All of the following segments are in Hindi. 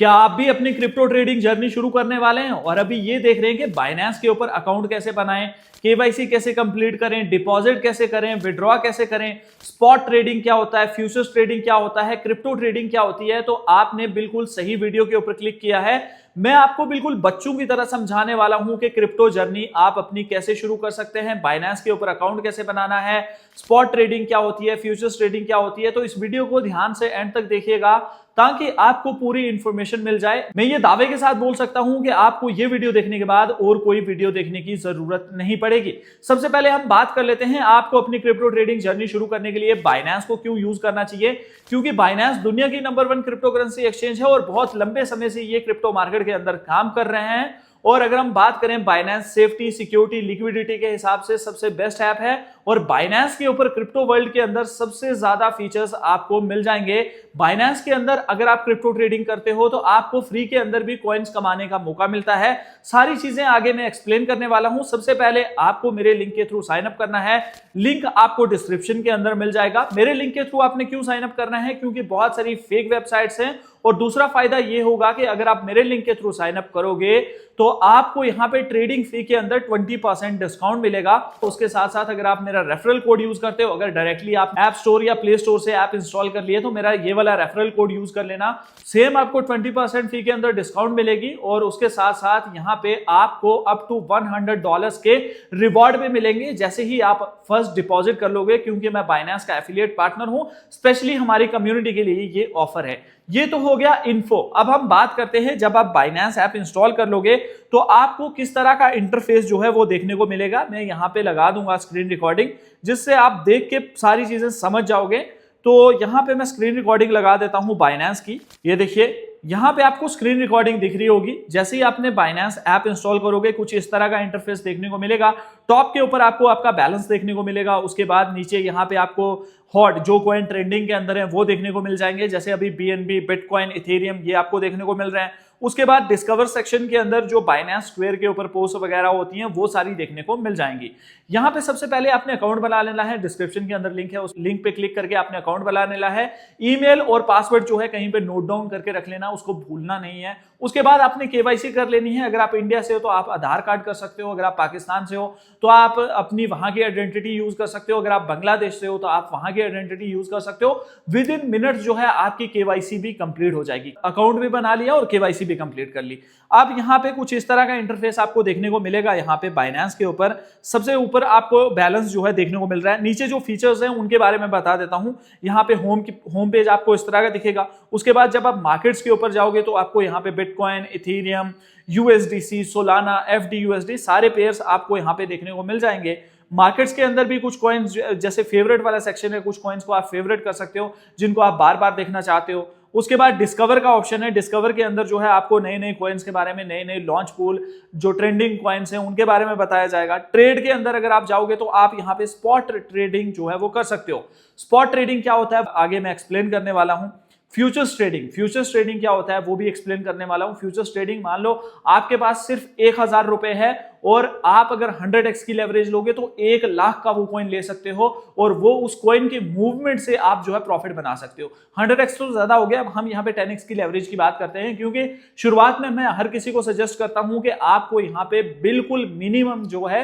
क्या आप भी अपनी क्रिप्टो ट्रेडिंग जर्नी शुरू करने वाले हैं और अभी ये देख रहे हैं कि बाइनेंस के ऊपर अकाउंट कैसे बनाएं, केवाईसी कैसे कंप्लीट करें, डिपॉजिट कैसे करें, विड्रॉ कैसे करें, स्पॉट ट्रेडिंग क्या होता है, फ्यूचर्स ट्रेडिंग क्या होता है, क्रिप्टो ट्रेडिंग क्या होती है, तो आपने बिल्कुल सही वीडियो के ऊपर क्लिक किया है। मैं आपको बिल्कुल बच्चों की तरह समझाने वाला हूं कि क्रिप्टो जर्नी आप अपनी कैसे शुरू कर सकते हैं, बाइनेंस के ऊपर अकाउंट कैसे बनाना है, स्पॉट ट्रेडिंग क्या होती है, फ्यूचर्स ट्रेडिंग क्या होती है। तो इस वीडियो को ध्यान से एंड तक देखिएगा ताकि आपको पूरी इंफॉर्मेशन मिल जाए। मैं ये दावे के साथ बोल सकता हूं कि आपको ये वीडियो देखने के बाद और कोई वीडियो देखने की जरूरत नहीं पड़ेगी। सबसे पहले हम बात कर लेते हैं आपको अपनी क्रिप्टो ट्रेडिंग जर्नी शुरू करने के लिए बाइनेंस को क्यों यूज करना चाहिए। क्योंकि बाइनेंस दुनिया की नंबर 1 क्रिप्टो करेंसी एक्सचेंज है और बहुत लंबे समय से ये क्रिप्टो मार्केट के अंदर काम कर रहे हैं। और अगर हम बात करें बाइनेंस सेफ्टी, सिक्योरिटी, लिक्विडिटी के हिसाब से सबसे बेस्ट ऐप है और बाइनेंस के ऊपर क्रिप्टो वर्ल्ड के अंदर सबसे ज्यादा फीचर्स आपको मिल जाएंगे। बाइनेंस के अंदर अगर आप क्रिप्टो ट्रेडिंग करते हो तो आपको फ्री के अंदर भी कॉइन्स कमाने का मौका मिलता है। सारी चीजें आगे मैं एक्सप्लेन करने वाला हूं। सबसे पहले आपको मेरे लिंक के थ्रू साइन अप करना है। लिंक आपको डिस्क्रिप्शन के अंदर मिल जाएगा। मेरे लिंक के थ्रू आपने क्यों साइन अप करना है? क्योंकि बहुत सारी फेक वेबसाइट्स हैं और दूसरा फायदा यह होगा कि अगर आप मेरे लिंक के थ्रू साइन अप करोगे तो आपको यहां पे ट्रेडिंग फी के अंदर 20% डिस्काउंट मिलेगा। उसके साथ साथ अगर आप मेरा रेफरल कोड यूज करते हो, अगर डायरेक्टली आप ऐप स्टोर या प्ले स्टोर से ऐप इंस्टॉल कर लिए तो मेरा ये वाला रेफरल कोड यूज कर लेना। सेम आपको 20% फी के अंदर डिस्काउंट मिलेगी और उसके साथ साथ यहां पे आपको अप टू $100 के रिवॉर्ड भी मिलेंगे जैसे ही आप फर्स्ट डिपॉजिट कर लोगे। क्योंकि मैं बाइनेंस का एफिलिएट पार्टनर हूं, स्पेशली हमारी कम्युनिटी के लिए ये ऑफर है। ये तो हो गया इन्फो। अब हम बात करते हैं जब आप बाइनेंस ऐप इंस्टॉल कर लोगे तो आपको किस तरह का इंटरफेस जो है वो देखने को मिलेगा। मैं यहां पे लगा दूंगा स्क्रीन रिकॉर्डिंग जिससे आप देख के सारी चीजें समझ जाओगे। तो यहां पे मैं स्क्रीन रिकॉर्डिंग लगा देता हूं बाइनेंस की। ये देखिए यहां पे आपको स्क्रीन रिकॉर्डिंग दिख रही होगी। जैसे ही आपने बाइनेंस ऐप इंस्टॉल करोगे कुछ इस तरह का इंटरफेस देखने को मिलेगा। टॉप के ऊपर आपको आपका बैलेंस देखने को मिलेगा। उसके बाद नीचे यहां पे आपको हॉट जो कॉइन ट्रेंडिंग के अंदर है वो देखने को मिल जाएंगे। जैसे अभी बीएनबी, बिटकॉइन, इथेरियम ये आपको देखने को मिल रहे हैं। उसके बाद डिस्कवर सेक्शन के अंदर जो बाइनेंस स्क्वायर के ऊपर पोस्ट वगैरह होती हैं वो सारी देखने को मिल जाएंगी। यहां पे सबसे पहले आपने अकाउंट बना लेना है। डिस्क्रिप्शन के अंदर लिंक है, उस लिंक पे क्लिक करके आपने अकाउंट बना लेना है। ईमेल और पासवर्ड जो है कहीं पे नोट डाउन करके रख लेना, उसको भूलना नहीं है। उसके बाद आपने केवाईसी कर लेनी है। अगर आप इंडिया से हो तो आप आधार कार्ड कर सकते हो, अगर आप पाकिस्तान से हो तो आप अपनी वहां की आइडेंटिटी यूज कर सकते हो, अगर आप बांग्लादेश से हो तो आप वहां की आइडेंटिटी यूज कर सकते हो। विद इन मिनट्स जो है आपकी केवाईसी भी कंप्लीट हो जाएगी। अकाउंट भी बना लिया और केवाईसी भी कंप्लीट कर ली। अब यहाँ पे कुछ इस तरह का इंटरफेस आपको देखने को मिलेगा। यहाँ पे बाइनेंस के ऊपर सबसे ऊपर आपको बैलेंस जो है देखने को मिल रहा है। नीचे जो फीचर्स हैं उनके बारे में बता देता हूं। यहाँ पे होम पेज आपको इस तरह का दिखेगा। उसके बाद जब आप मार्केट्स के ऊपर जाओगे तो आपको यहाँ पे बिटकॉइन, इथेरियम, यूएसडीसी, सोलाना, एफडीयूएसडी सारे पेयर्स आपको यहाँ पे देखने को मिल जाएंगे। मार्केट्स के अंदर भी कुछ कॉइन्स जैसे फेवरेट वाला सेक्शन है, कुछ कॉइन्स को आप फेवरेट कर सकते हो जिनको आप बार बार देखना चाहते हो। उसके बाद डिस्कवर का ऑप्शन है। डिस्कवर के अंदर जो है आपको नए नए कॉइन्स के बारे में, नए नए लॉन्च पूल जो ट्रेंडिंग कॉइन्स हैं उनके बारे में बताया जाएगा। ट्रेड के अंदर अगर आप जाओगे तो आप यहाँ पे स्पॉट ट्रेडिंग जो है वो कर सकते हो। स्पॉट ट्रेडिंग क्या होता है आगे मैं एक्सप्लेन करने वाला हूं। फ्यूचर्स ट्रेडिंग क्या होता है वो भी एक्सप्लेन करने वाला हूं। फ्यूचर्स ट्रेडिंग, मान लो आपके पास सिर्फ 1000 रुपए है और आप अगर 100x की लेवरेज लोगे तो 1 लाख का वो कॉइन ले सकते हो और वो उस कॉइन के मूवमेंट से आप जो है प्रॉफिट बना सकते हो। 100x तो ज्यादा हो गया। अब हम यहाँ पे 10x की लेवरेज की बात करते हैं क्योंकि शुरुआत में मैं हर किसी को सजेस्ट करता हूं कि आपको यहाँ पे बिल्कुल मिनिमम जो है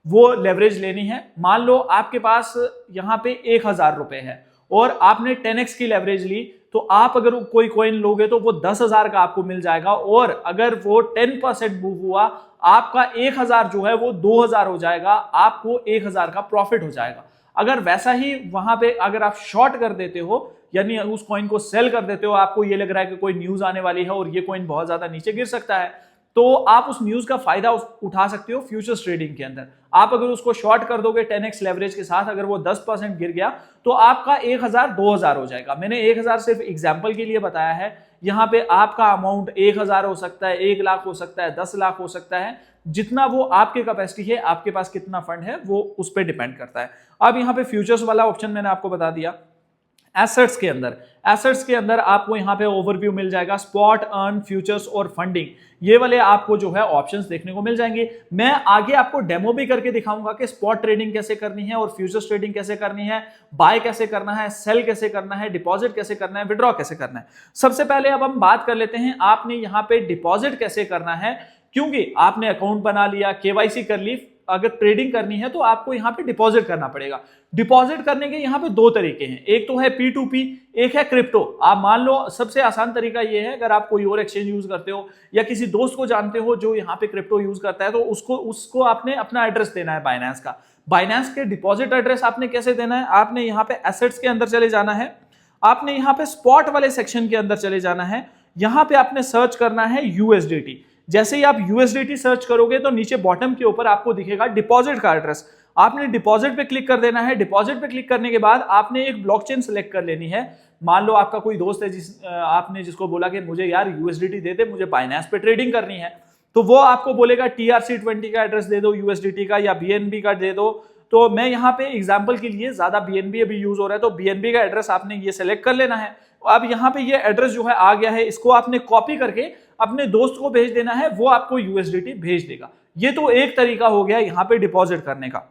वो लेवरेज लेनी है। मान लो आपके पास यहाँ पे 1000 रुपए है और आपने 10x की लेवरेज ली तो आप अगर कोई कॉइन लोगे तो वो 10,000 का आपको मिल जाएगा और अगर वो 10% मूव हुआ आपका 1000 जो है वो 2000 हो जाएगा। आपको 1000 का प्रॉफिट हो जाएगा। अगर वैसा ही वहां पे अगर आप शॉर्ट कर देते हो यानी उस कॉइन को सेल कर देते हो, आपको ये लग रहा है कि कोई न्यूज आने वाली है और ये कॉइन बहुत ज्यादा नीचे गिर सकता है, तो आप उस न्यूज का फायदा उठा सकते हो फ्यूचर्स ट्रेडिंग के अंदर। आप अगर उसको शॉर्ट कर दोगे 10x लेवरेज के साथ, अगर वो 10% गिर गया तो आपका 1000 2000 हो जाएगा। मैंने 1000 सिर्फ एग्जांपल के लिए बताया है। यहाँ पे आपका अमाउंट 1000 हो सकता है, 1 लाख हो सकता है, 10 लाख हो सकता है। जितना वो आपके कैपेसिटी है, आपके पास कितना फंड है वो उस पर डिपेंड करता है। अब यहाँ पे फ्यूचर्स वाला ऑप्शन मैंने आपको बता दिया। एसेट्स के अंदर आपको यहाँ पे ओवरव्यू मिल जाएगा, स्पॉट, अर्न, फ्यूचर्स और फंडिंग, ये वाले आपको जो है ऑप्शंस देखने को मिल जाएंगे। मैं आगे आपको डेमो भी करके दिखाऊंगा कि स्पॉट ट्रेडिंग कैसे करनी है और फ्यूचर्स ट्रेडिंग कैसे करनी है, बाय कैसे करना है, सेल कैसे करना है, डिपॉजिट कैसे करना है, विड्रॉ कैसे करना है। सबसे पहले अब हम बात कर लेते हैं आपने यहाँ पे डिपॉजिट कैसे करना है, क्योंकि आपने अकाउंट बना लिया, केवाईसी कर ली, अगर ट्रेडिंग करनी है तो आपको यहाँ पे डिपॉजिट करना पड़ेगा। डिपॉजिट करने के यहाँ पे दो तरीके हैं, एक तो है P2P, एक है क्रिप्टो। आप मान लो सबसे आसान तरीका ये है, अगर आप कोई और एक्सचेंज यूज करते हो या किसी दोस्त को जानते हो जो यहाँ पे क्रिप्टो यूज करता है, तो उसको आपने अपना एड्रेस देना है बाइनेंस का। बाइनेंस के डिपॉजिट एड्रेस आपने कैसे देना है, आपने यहाँ पे एसेट्स के अंदर चले जाना है, आपने यहाँ पे स्पॉट वाले सेक्शन के अंदर चले जाना है, यहाँ पे आपने सर्च करना है USDT। जैसे ही आप USDT सर्च करोगे तो नीचे बॉटम के ऊपर आपको दिखेगा डिपॉजिट का एड्रेस, आपने डिपॉजिट पे क्लिक कर देना है। डिपॉजिट पे क्लिक करने के बाद आपने एक ब्लॉकचेन सेलेक्ट कर लेनी है। मान लो आपका कोई दोस्त है आपने जिसको बोला कि मुझे यार USDT दे दे, मुझे बाइनेंस पे ट्रेडिंग करनी है, तो वो आपको बोलेगा TRC20 का एड्रेस दे दो USDT का, या BNB का दे दो। तो मैं यहाँ पे एग्जाम्पल के लिए ज्यादा BNB अभी यूज हो रहा है, तो BNB का एड्रेस आपने ये सेलेक्ट कर लेना है। अब यहाँ पे ये एड्रेस जो है आ गया है, इसको आपने कॉपी करके अपने दोस्त को भेज देना है, वो आपको USDT भेज देगा। ये तो एक तरीका हो गया यहाँ पे डिपॉजिट करने का।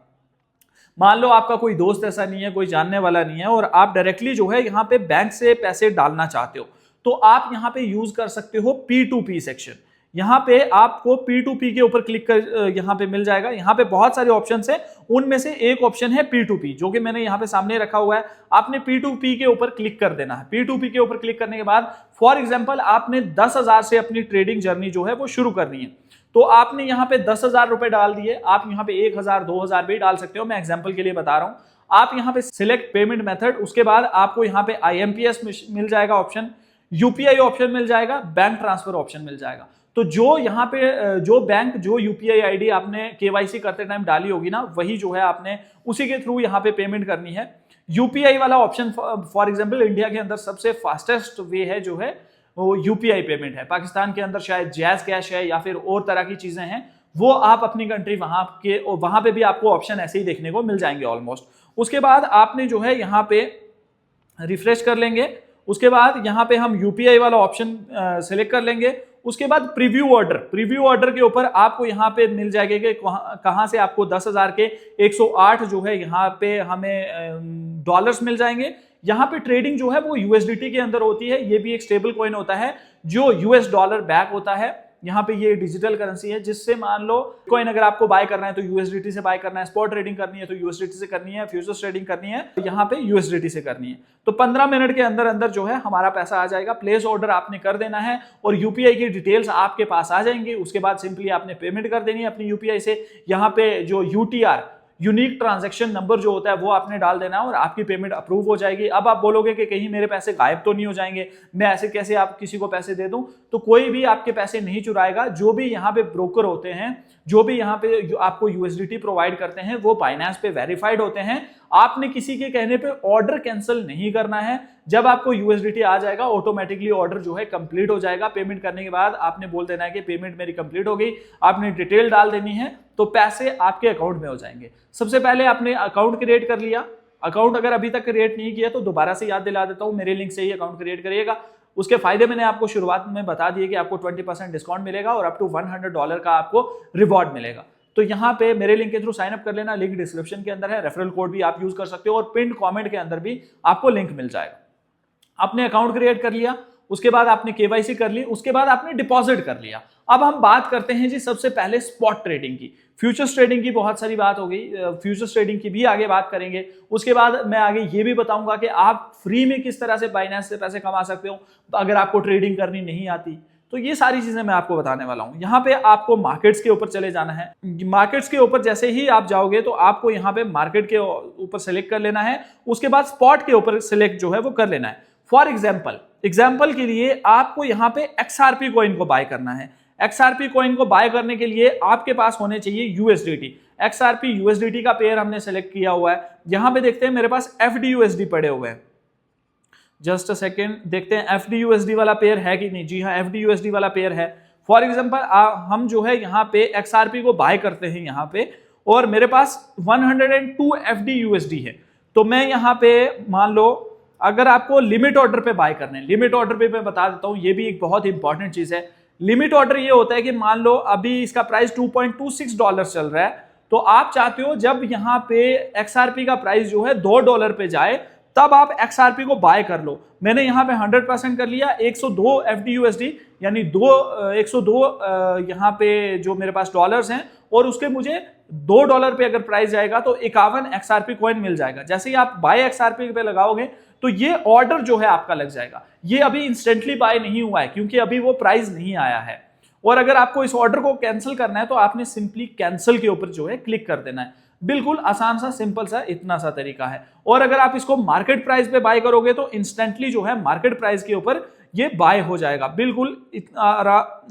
मान लो आपका कोई दोस्त ऐसा नहीं है, कोई जानने वाला नहीं है, और आप डायरेक्टली जो है यहाँ पे बैंक से पैसे डालना चाहते हो, तो आप यहाँ पे यूज कर सकते हो P2P सेक्शन। यहाँ पे आपको P2P के ऊपर क्लिक कर यहाँ पे मिल जाएगा। यहाँ पे बहुत सारे ऑप्शंस हैं, उनमें से एक ऑप्शन है P2P, जो कि मैंने यहाँ पे सामने रखा हुआ है। आपने P2P के ऊपर क्लिक कर देना है। P2P के ऊपर क्लिक करने के बाद फॉर एग्जांपल आपने 10,000 से अपनी ट्रेडिंग जर्नी जो है वो शुरू करनी है, तो आपने यहाँ पे 10,000 रुपए डाल दिए। आप यहाँ पे 1,000 2,000 भी डाल सकते हो, मैं एग्जाम्पल के लिए बता रहा हूँ। आप यहाँ पे सिलेक्ट पेमेंट मेथड, उसके बाद आपको यहाँ पे IMPS मिल जाएगा ऑप्शन, UPI ऑप्शन मिल जाएगा, बैंक ट्रांसफर ऑप्शन मिल जाएगा। तो जो यहाँ पे जो बैंक जो UPI ID आपने KYC करते टाइम डाली होगी ना, वही जो है आपने उसी के थ्रू यहाँ पे पेमेंट करनी है। UPI वाला ऑप्शन फॉर एग्जाम्पल इंडिया के अंदर सबसे फास्टेस्ट वे है जो है वो UPI पेमेंट है। पाकिस्तान के अंदर शायद जैज कैश है या फिर और तरह की चीजें हैं, वो आप अपनी कंट्री वहां पे भी आपको ऑप्शन ऐसे ही देखने को मिल जाएंगे ऑलमोस्ट। उसके बाद आपने जो है यहाँ पे रिफ्रेश कर लेंगे, उसके बाद यहाँ पे हम UPI वाला ऑप्शन सेलेक्ट कर लेंगे। उसके बाद प्रीव्यू ऑर्डर के ऊपर आपको यहाँ पे मिल जाएगा कि कहाँ से आपको 10,000 के 108 जो है यहाँ पे हमें डॉलर्स मिल जाएंगे। यहाँ पे ट्रेडिंग जो है वो USDT के अंदर होती है, ये भी एक स्टेबल कॉइन होता है जो US डॉलर बैक होता है। यहाँ पे ये डिजिटल करेंसी है, जिससे मान लो कॉइन अगर आपको बाय करना है तो USDT से बाय करना है, स्पॉट ट्रेडिंग करनी है तो USDT से करनी है, फ्यूचर्स ट्रेडिंग करनी है तो यहाँ पे USDT से करनी है। तो 15 मिनट के अंदर अंदर जो है हमारा पैसा आ जाएगा। प्लेस ऑर्डर आपने कर देना है और UPI की डिटेल्स आपके पास आ जाएंगी। उसके बाद सिंपली आपने पेमेंट कर देनी है अपनी UPI से। यहाँ पे जो UTR यूनिक ट्रांजैक्शन नंबर जो होता है वो आपने डाल देना है और आपकी पेमेंट अप्रूव हो जाएगी। अब आप बोलोगे कि कहीं मेरे पैसे गायब तो नहीं हो जाएंगे, मैं ऐसे कैसे आप किसी को पैसे दे दूं? तो कोई भी आपके पैसे नहीं चुराएगा। जो भी यहाँ पे ब्रोकर होते हैं, जो भी यहाँ पे आपको USDT प्रोवाइड करते हैं, वो बाइनेंस पे वेरीफाइड होते हैं। आपने किसी के कहने पे ऑर्डर कैंसिल नहीं करना है। जब आपको USDT आ जाएगा ऑटोमेटिकली ऑर्डर जो है कंप्लीट हो जाएगा। पेमेंट करने के बाद आपने बोल देना है कि पेमेंट मेरी कंप्लीट हो गई, आपने डिटेल डाल देनी है, तो पैसे आपके अकाउंट में हो जाएंगे। सबसे पहले आपने अकाउंट क्रिएट कर लिया। अकाउंट अगर अभी तक क्रिएट नहीं किया तो दोबारा से याद दिला देता हूं, मेरे लिंक से ही अकाउंट क्रिएट करिएगा। उसके फायदे मैंने आपको शुरुआत में बता दिए कि आपको 20% डिस्काउंट मिलेगा और अप टू $100 का आपको रिवॉर्ड मिलेगा। तो यहाँ पे मेरे लिंक के थ्रू साइन अप कर लेना, लिंक डिस्क्रिप्शन के अंदर है, रेफरल कोड भी आप यूज कर सकते हो और पिन कमेंट के अंदर भी आपको लिंक मिल जाएगा। आपने अकाउंट क्रिएट कर लिया, उसके बाद आपने KYC कर ली, उसके बाद आपने डिपॉजिट कर लिया। अब हम बात करते हैं जी सबसे पहले स्पॉट ट्रेडिंग की। फ्यूचर्स ट्रेडिंग की बहुत सारी बात हो गई, फ्यूचर्स ट्रेडिंग की भी आगे बात करेंगे। उसके बाद मैं आगे ये भी बताऊंगा कि आप फ्री में किस तरह से बाइनेंस से पैसे कमा सकते हो अगर आपको ट्रेडिंग करनी नहीं आती। तो ये सारी चीजें मैं आपको बताने वाला हूं। यहाँ पे आपको मार्केट्स के ऊपर चले जाना है। मार्केट्स के ऊपर जैसे ही आप जाओगे तो आपको यहाँ पे मार्केट के ऊपर सेलेक्ट कर लेना है, उसके बाद स्पॉट के ऊपर सेलेक्ट जो है वो कर लेना है। फॉर एग्जाम्पल के लिए आपको यहाँ पे XRP कॉइन को बाय करना है। XRP कॉइन को बाय करने के लिए आपके पास होने चाहिए USDT। XRP USDT का पेयर हमने सेलेक्ट किया हुआ है। यहाँ पे देखते हैं मेरे पास FDUSD पड़े हुए हैं। जस्ट अ सेकेंड, देखते हैं FDUSD वाला पेयर है कि नहीं। जी हाँ, FDUSD वाला पेयर है। फॉर एग्जाम्पल हम जो है यहाँ पे XRP को बाय करते हैं यहाँ पे, और मेरे पास 102 FDUSD है। तो मैं यहाँ पे मान लो अगर आपको लिमिट ऑर्डर पे बाय करने, लिमिट ऑर्डर पे मैं बता देता हूं, ये भी एक बहुत इंपॉर्टेंट चीज है। लिमिट ऑर्डर ये होता है कि मान लो अभी इसका प्राइस $2.26 चल रहा है, तो आप चाहते हो जब यहां पे XRP का प्राइस जो है $2 पे जाए तब आप XRP को बाय कर लो। मैंने यहां पे 100% कर लिया, 102 FDUSD यानी 102 यहां पे जो मेरे पास डॉलर्स हैं, और उसके मुझे $2 पे अगर प्राइस जाएगा तो 51 XRP कॉइन मिल जाएगा। जैसे ही आप बाय XRP पे लगाओगे तो ये ऑर्डर जो है आपका लग जाएगा। ये अभी इंस्टेंटली बाय नहीं हुआ है क्योंकि अभी वो प्राइस नहीं आया है। और अगर आपको इस ऑर्डर को कैंसिल करना है तो आपने सिंपली कैंसिल के ऊपर जो है क्लिक कर देना है। बिल्कुल आसान सा, सिंपल सा, इतना सा तरीका है। और अगर आप इसको मार्केट प्राइस पे बाय करोगे तो इंस्टेंटली जो है मार्केट प्राइस के ऊपर ये बाय हो जाएगा। बिल्कुल इतना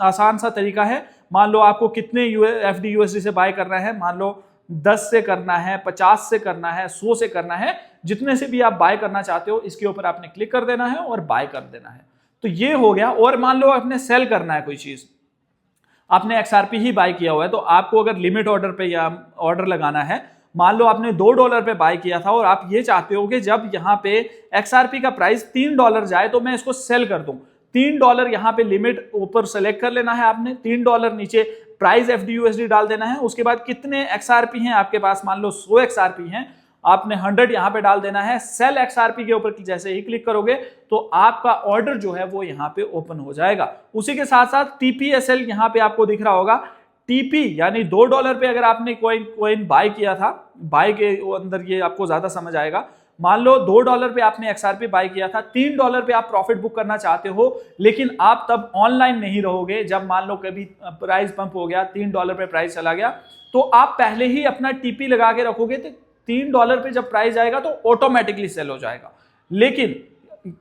आसान सा तरीका है। मान लो आपको कितने FDUSD से बाय करना है, मान लो 10 से करना है, 50 से करना है, 100 से करना है, जितने से भी आप बाय करना चाहते हो इसके ऊपर आपने क्लिक कर देना है और बाय कर देना है। तो ये हो गया। और मान लो आपने सेल करना है कोई चीज, आपने XRP ही बाय किया हुआ है, तो आपको अगर लिमिट ऑर्डर पे या ऑर्डर लगाना है, मान लो आपने $2 पे बाय किया था और आप ये चाहते हो कि जब यहां पे XRP का प्राइस $3 जाए तो मैं इसको सेल कर दूं। $3 यहां पे लिमिट ऊपर सेलेक्ट कर लेना है आपने, $3 नीचे प्राइस FDUSD डाल देना है। उसके बाद कितने XRP हैं आपके पास, मान लो 100 XRP हैं, आपने 100 यहां पे डाल देना है। सेल XRP के ऊपर जैसे ही क्लिक करोगे तो आपका ऑर्डर जो है वो यहां पे ओपन हो जाएगा। उसी के साथ साथ TPSL यहां पे आपको दिख रहा होगा। TP यानी $2 पे अगर आपने कोइन बाय किया था, बाय के अंदर ये आपको ज्यादा समझ आएगा। मान लो $2 पे आपने XRP बाय किया था, $3 पे आप प्रॉफिट बुक करना चाहते हो, लेकिन आप तब ऑनलाइन नहीं रहोगे। जब मान लो कभी प्राइस पंप हो गया, $3 पे प्राइस चला गया, तो आप पहले ही अपना TP लगा के रखोगे, तो $3 पे जब प्राइस जाएगा तो ऑटोमेटिकली सेल हो जाएगा। लेकिन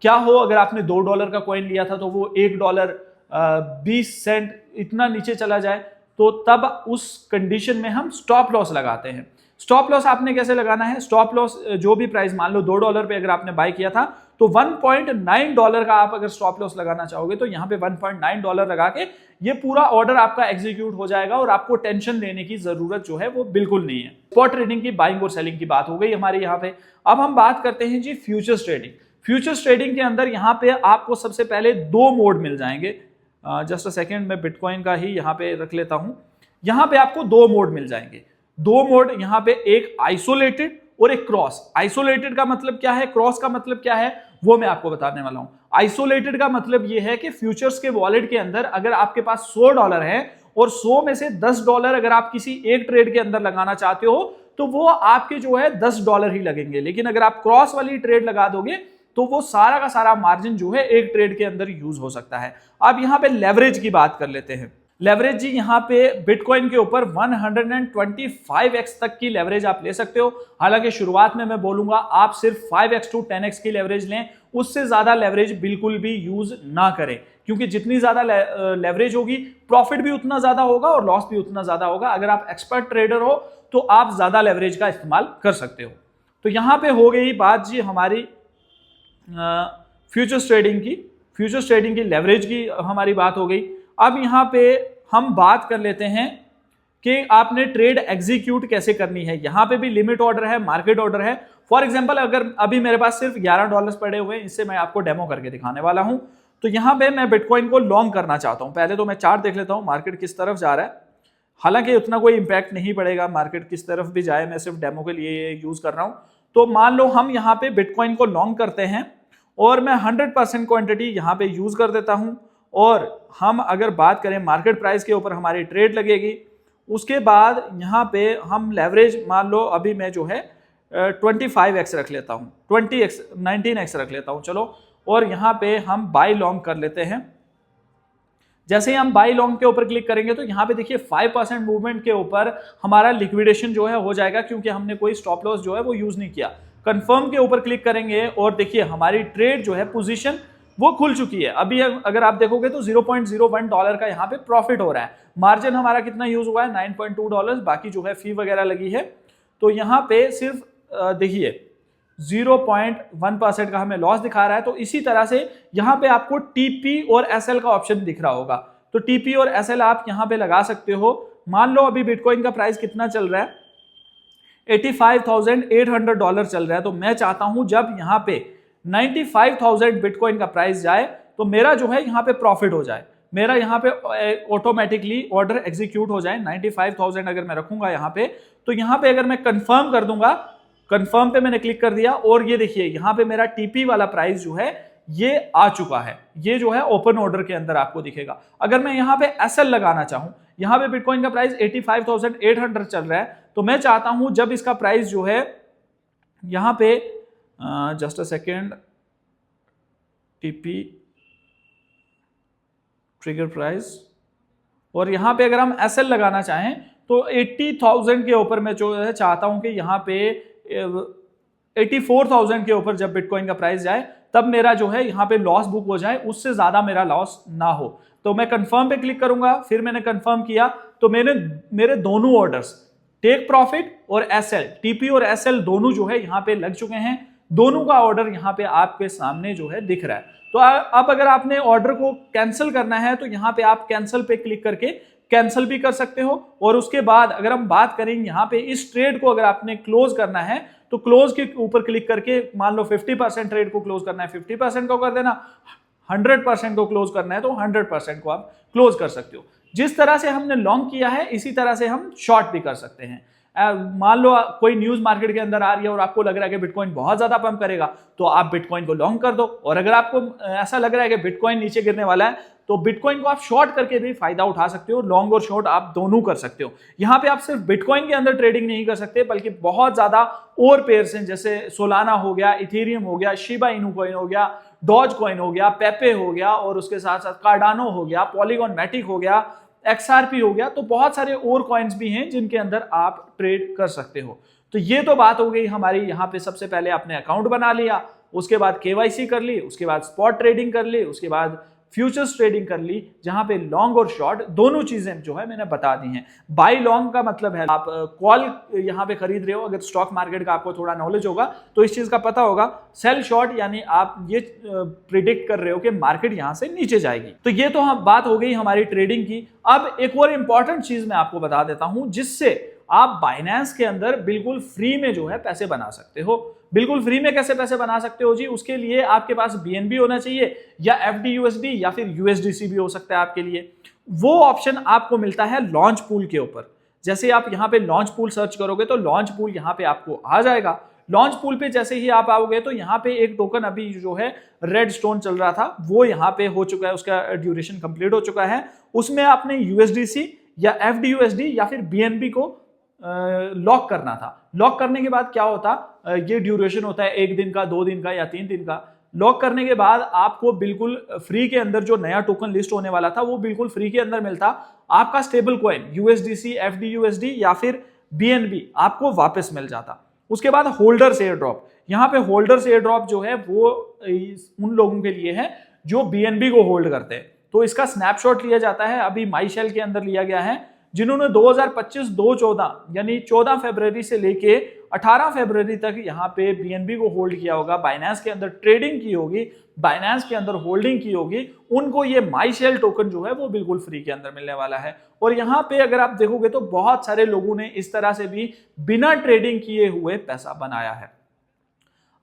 क्या हो अगर आपने $2 का कॉइन लिया था तो वो $1.20 इतना नीचे चला जाए, तो तब उस कंडीशन में हम स्टॉप लॉस लगाते हैं। स्टॉप लॉस आपने कैसे लगाना है, स्टॉप लॉस जो भी प्राइस, मान लो $2 पे अगर आपने बाय किया था तो $1.9 का आप अगर स्टॉप लॉस लगाना चाहोगे तो यहाँ पे $1.9 लगा के ये पूरा ऑर्डर आपका एग्जीक्यूट हो जाएगा और आपको टेंशन लेने की जरूरत जो है वो बिल्कुल नहीं है। स्पॉट ट्रेडिंग की बाइंग और सेलिंग की बात हो गई हमारे यहाँ पे। अब हम बात करते हैं जी फ्यूचर्स ट्रेडिंग। फ्यूचर्स ट्रेडिंग के अंदर यहाँ पे आपको सबसे पहले 2 मोड मिल जाएंगे। जस्ट अ सेकेंड, मैं बिटकॉइन का ही यहाँ पे रख लेता हूँ। यहाँ पे आपको 2 मोड मिल जाएंगे। 2 मोड यहाँ पे, एक आइसोलेटेड और एक क्रॉस। आइसोलेटेड का मतलब क्या है, क्रॉस का मतलब क्या है, वो मैं आपको बताने वाला हूं। आइसोलेटेड का मतलब ये है कि फ्यूचर्स के वॉलेट के अंदर अगर आपके पास $100 है और 100 में से $10 अगर आप किसी एक ट्रेड के अंदर लगाना चाहते हो तो वो आपके जो है $10 ही लगेंगे। लेकिन अगर आप क्रॉस वाली ट्रेड लगा दोगे तो वो सारा का सारा मार्जिन जो है एक ट्रेड के अंदर यूज हो सकता है। अब यहाँ पे लेवरेज की बात कर लेते हैं। लेवरेज जी यहाँ पे बिटकॉइन के ऊपर 125x तक की लेवरेज आप ले सकते हो। हालांकि शुरुआत में मैं बोलूंगा आप सिर्फ 5x to 10x की लेवरेज लें, उससे ज्यादा लेवरेज बिल्कुल भी यूज ना करें, क्योंकि जितनी ज्यादा लेवरेज होगी प्रॉफिट भी उतना ज्यादा होगा और लॉस भी उतना ज्यादा होगा। अगर आप एक्सपर्ट ट्रेडर हो तो आप ज्यादा लेवरेज का इस्तेमाल कर सकते हो। तो यहाँ पे हो गई बात जी हमारी फ्यूचर्स ट्रेडिंग की। फ्यूचर्स ट्रेडिंग की लेवरेज की हमारी बात हो गई। अब यहाँ पे हम बात कर लेते हैं कि आपने ट्रेड एग्जीक्यूट कैसे करनी है। यहाँ पे भी लिमिट ऑर्डर है, मार्केट ऑर्डर है। फॉर एग्जांपल अगर अभी मेरे पास सिर्फ $11 पड़े हुए हैं, इससे मैं आपको डेमो करके दिखाने वाला हूं। तो यहाँ पे मैं बिटकॉइन को लॉन्ग करना चाहता हूं। पहले तो मैं चार्ट देख लेता हूं मार्केट किस तरफ जा रहा है। हालांकि उतना कोई इंपैक्ट नहीं पड़ेगा मार्केट किस तरफ भी जाए, मैं सिर्फ डेमो के लिए यूज कर रहा हूं। तो मान लो हम यहाँ पे बिटकॉइन को लॉन्ग करते हैं और मैं 100% क्वांटिटी यहाँ पे यूज कर देता हूं। और हम अगर बात करें मार्केट प्राइस के ऊपर हमारी ट्रेड लगेगी, उसके बाद यहाँ पे हम लेवरेज मान लो अभी मैं जो है 25x रख लेता हूँ, 19x रख लेता हूँ चलो, और यहाँ पे हम बाय लॉन्ग कर लेते हैं। जैसे ही हम बाय लॉन्ग के ऊपर क्लिक करेंगे तो यहाँ पे देखिए 5% मूवमेंट के ऊपर हमारा लिक्विडेशन जो है हो जाएगा, क्योंकि हमने कोई स्टॉप लॉस जो है वो यूज नहीं किया। कंफर्म के ऊपर क्लिक करेंगे और देखिए हमारी ट्रेड जो है पोजीशन वो खुल चुकी है। अभी अगर आप देखोगे तो $0.01 का यहाँ पे प्रॉफिट हो रहा है। मार्जिन हमारा कितना यूज हुआ है, $9.2, बाकी जो है फी वगैरह लगी है। तो यहाँ पे सिर्फ देखिए 0.1% का हमें लॉस दिखा रहा है। तो इसी तरह से यहाँ पे आपको टीपी और एसएल का ऑप्शन दिख रहा होगा। तो टीपी और एसएल आप यहाँ पे लगा सकते हो। मान लो अभी बिटकॉइन का प्राइस कितना चल रहा है, $85,800 चल रहा है। तो मैं चाहता हूं जब यहाँ पे 95,000 बिटकॉइन का प्राइस जाए तो मेरा जो है यहाँ पे प्रॉफिट हो जाए, मेरा यहाँ पे ऑटोमेटिकली ऑर्डर एग्जीक्यूट हो जाए। 95,000 अगर मैं रखूंगा यहाँ पे, तो यहाँ पे अगर मैं कंफर्म कर दूंगा, कंफर्म पे मैंने क्लिक कर दिया और ये देखिए यहाँ पे मेरा टीपी वाला प्राइस जो है ये आ चुका है, ये जो है ओपन ऑर्डर के अंदर आपको दिखेगा। अगर मैं यहाँ पे एसएल लगाना चाहूं, यहाँ पे बिटकॉइन का प्राइस 85,800 चल रहा है, तो मैं चाहता हूं जब इसका प्राइस जो है यहाँ पे just a second, TP trigger price, और यहां पे अगर हम एसएल लगाना चाहें तो 80,000 के ऊपर मैं जो है चाहता हूं कि यहां पे 84,000 के ऊपर जब बिटकॉइन का प्राइस जाए तब मेरा जो है यहां पे लॉस बुक हो जाए, उससे ज्यादा मेरा लॉस ना हो। तो मैं कंफर्म पे क्लिक करूंगा, फिर मैंने कंफर्म किया तो मेरे दोनों ऑर्डर्स टेक प्रॉफिट और एसएल, टीपी और एसएल दोनों जो है यहां पे लग चुके हैं, दोनों का ऑर्डर यहां पे आपके सामने जो है दिख रहा है। तो अब अगर आपने ऑर्डर को कैंसिल करना है तो यहां पे आप कैंसिल पे क्लिक करके कैंसिल भी कर सकते हो। और उसके बाद अगर हम बात करें यहाँ पे इस ट्रेड को अगर आपने क्लोज करना है तो क्लोज के ऊपर क्लिक करके, मान लो 50% ट्रेड को क्लोज करना है 50% को कर देना, 100% को क्लोज करना है तो 100% को आप क्लोज कर सकते हो। जिस तरह से हमने लॉन्ग किया है इसी तरह से हम शॉर्ट भी कर सकते हैं। मान लो कोई न्यूज मार्केट के अंदर आ रही है और आपको लग रहा है कि बिटकॉइन बहुत ज्यादा पंप करेगा तो आप बिटकॉइन को लॉन्ग कर दो, और अगर आपको ऐसा लग रहा है कि बिटकॉइन नीचे गिरने वाला है तो बिटकॉइन को आप शॉर्ट करके भी फायदा उठा सकते हो। लॉन्ग और शॉर्ट आप दोनों कर सकते हो। यहां पे आप सिर्फ बिटकॉइन के अंदर ट्रेडिंग नहीं कर सकते बल्कि बहुत ज्यादा और पेयर्स हैं, जैसे सोलाना हो गया, इथेरियम हो गया, शिबा इनू कॉइन हो गया, डॉज कॉइन हो गया, पेपे हो गया, और उसके साथ साथ कार्डानो हो गया, पॉलीगॉन मैटिक हो गया, XRP हो गया। तो बहुत सारे और कॉइन्स भी हैं जिनके अंदर आप ट्रेड कर सकते हो। तो ये तो बात हो गई हमारी, यहाँ पे सबसे पहले आपने अकाउंट बना लिया, उसके बाद KYC कर ली, उसके बाद स्पॉट ट्रेडिंग कर ली, उसके बाद फ्यूचर्स ट्रेडिंग कर ली, जहां पे लॉन्ग और शॉर्ट दोनों चीजें जो है मैंने बता दी हैं। बाई लॉन्ग का मतलब है आप कॉल यहां पे खरीद रहे हो, अगर स्टॉक मार्केट का आपको थोड़ा नॉलेज होगा तो इस चीज का पता होगा। सेल शॉर्ट यानी आप ये प्रिडिक्ट कर रहे हो कि मार्केट यहां से नीचे जाएगी। तो ये तो बात हो गई हमारी ट्रेडिंग की। अब एक और इंपॉर्टेंट चीज मैं आपको बता देता हूं जिससे आप बाइनेंस के अंदर बिल्कुल फ्री में जो है पैसे बना सकते हो। बिल्कुल फ्री में कैसे पैसे बना सकते हो जी? उसके लिए आपके पास BNB होना चाहिए या FDUSD या फिर USDC भी हो सकता है आपके लिए। वो ऑप्शन आपको मिलता है लॉन्च पूल के ऊपर। जैसे आप यहाँ पे लॉन्च पूल सर्च करोगे तो लॉन्च पूल यहाँ पे आपको आ जाएगा। लॉन्च पूल पे जैसे ही आप आओगे तो यहाँ पे एक टोकन अभी जो है रेड स्टोन चल रहा था वो यहाँ पे हो चुका है, उसका ड्यूरेशन कंप्लीट हो चुका है। उसमें आपने USDC या FDUSD या फिर BNB को लॉक करना था। लॉक करने के बाद क्या होता, ये ड्यूरेशन होता है 1 दिन का, 2 दिन का या 3 दिन का। लॉक करने के बाद आपको बिल्कुल फ्री के अंदर जो नया टोकन लिस्ट होने वाला था वो बिल्कुल फ्री के अंदर मिलता। आपका स्टेबल कॉइन USDC, FDUSD या फिर BNB आपको वापस मिल जाता। उसके बाद होल्डर्स एयर ड्रॉप, यहाँ पे होल्डर्स एयर ड्रॉप जो है वो उन लोगों के लिए है जो BNB को होल्ड करते हैं। तो इसका स्नैपशॉट लिया जाता है, अभी माई शेल के अंदर लिया गया है, जिन्होंने 2025-2/14 यानी 14 फरवरी से लेके 18 फरवरी तक यहाँ पे BNB को होल्ड किया होगा, बाइनेंस के अंदर ट्रेडिंग की होगी, बाइनेंस के अंदर होल्डिंग की होगी, उनको ये माई शेल टोकन जो है वो बिल्कुल फ्री के अंदर मिलने वाला है। और यहाँ पे अगर आप देखोगे तो बहुत सारे लोगों ने इस तरह से भी बिना ट्रेडिंग किए हुए पैसा बनाया है।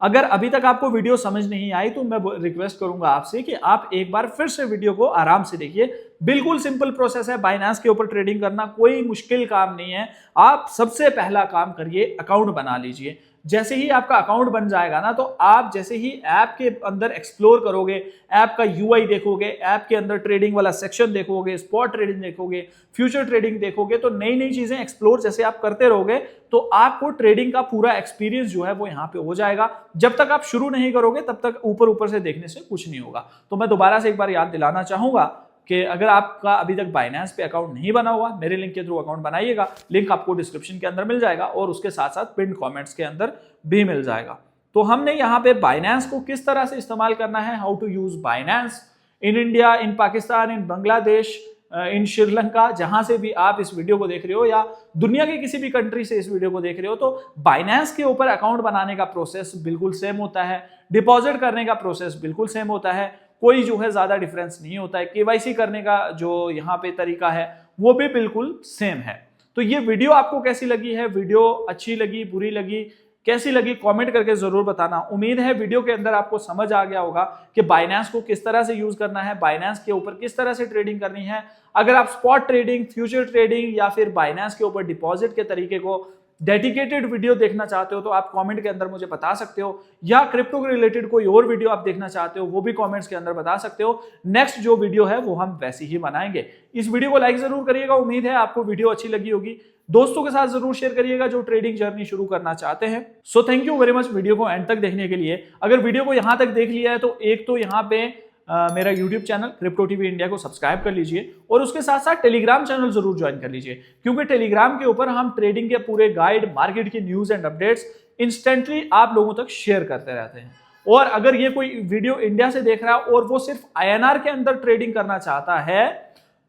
अगर अभी तक आपको वीडियो समझ नहीं आई तो मैं रिक्वेस्ट करूंगा आपसे कि आप एक बार फिर से वीडियो को आराम से देखिए। बिल्कुल सिंपल प्रोसेस है बाइनेंस के ऊपर ट्रेडिंग करना, कोई मुश्किल काम नहीं है। आप सबसे पहला काम करिए, अकाउंट बना लीजिए। जैसे ही आपका अकाउंट बन जाएगा ना तो आप जैसे ही ऐप के अंदर एक्सप्लोर करोगे, ऐप का UI देखोगे, ऐप के अंदर ट्रेडिंग वाला सेक्शन देखोगे, स्पॉट ट्रेडिंग देखोगे, फ्यूचर ट्रेडिंग देखोगे, तो नई नई चीजें एक्सप्लोर जैसे आप करते रहोगे तो आपको ट्रेडिंग का पूरा एक्सपीरियंस जो है वो यहाँ पे हो जाएगा। जब तक आप शुरू नहीं करोगे तब तक ऊपर ऊपर से देखने से कुछ नहीं होगा। तो मैं दोबारा से एक बार याद दिलाना चाहूंगा कि अगर आपका अभी तक बाइनेंस पे अकाउंट नहीं बना हुआ, मेरे लिंक के थ्रू अकाउंट बनाइएगा। लिंक आपको डिस्क्रिप्शन के अंदर मिल जाएगा और उसके साथ साथ पिन कमेंट्स के अंदर भी मिल जाएगा। तो हमने यहाँ पे बाइनेंस को किस तरह से इस्तेमाल करना है, how to use Binance in India, in Pakistan, in Bangladesh, in Sri Lanka, जहां से भी आप इस वीडियो को देख रहे हो या दुनिया के किसी भी कंट्री से इस वीडियो को देख रहे हो, तो बाइनेंस के ऊपर अकाउंट बनाने का प्रोसेस बिल्कुल सेम होता है, डिपॉजिट करने का प्रोसेस बिल्कुल सेम होता है, कोई जो है ज्यादा डिफरेंस नहीं होता है। KYC करने का जो यहाँ पे तरीका है वो भी बिल्कुल सेम है। तो ये वीडियो आपको कैसी लगी है? वीडियो अच्छी लगी, बुरी लगी, कैसी लगी कमेंट करके जरूर बताना। उम्मीद है वीडियो के अंदर आपको समझ आ गया होगा कि बाइनेंस को किस तरह से यूज करना है, बाइनेंस के ऊपर किस तरह से ट्रेडिंग करनी है। अगर आप स्पॉट ट्रेडिंग, फ्यूचर ट्रेडिंग या फिर बाइनेंस के ऊपर डिपॉजिट के तरीके को डेडिकेटेड वीडियो देखना चाहते हो तो आप कमेंट के अंदर मुझे बता सकते हो, या क्रिप्टो के रिलेटेड कोई और वीडियो आप देखना चाहते हो वो भी कमेंट्स के अंदर बता सकते हो। नेक्स्ट जो वीडियो है वो हम वैसी ही बनाएंगे। इस वीडियो को लाइक जरूर करिएगा, उम्मीद है आपको वीडियो अच्छी लगी होगी। दोस्तों के साथ जरूर शेयर करिएगा जो ट्रेडिंग जर्नी शुरू करना चाहते हैं। So thank you very much video को एंड तक देखने के लिए। अगर वीडियो को यहां तक देख लिया है तो एक तो यहाँ पे मेरा YouTube channel crypto TV India को सब्सक्राइब कर लीजिए और उसके साथ साथ टेलीग्राम चैनल जरूर ज्वाइन कर लीजिए, क्योंकि टेलीग्राम के ऊपर हम ट्रेडिंग के पूरे गाइड, मार्केट की न्यूज एंड अपडेट्स इंस्टेंटली आप लोगों तक शेयर करते रहते हैं। और अगर ये कोई वीडियो इंडिया से देख रहा है और वो सिर्फ INR के अंदर ट्रेडिंग करना चाहता है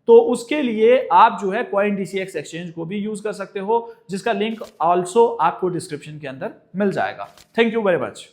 तो उसके लिए आप जो है CoinDCX एक्सचेंज को भी यूज कर सकते हो, जिसका लिंक ऑल्सो आपको डिस्क्रिप्शन के अंदर मिल जाएगा। Thank you very much.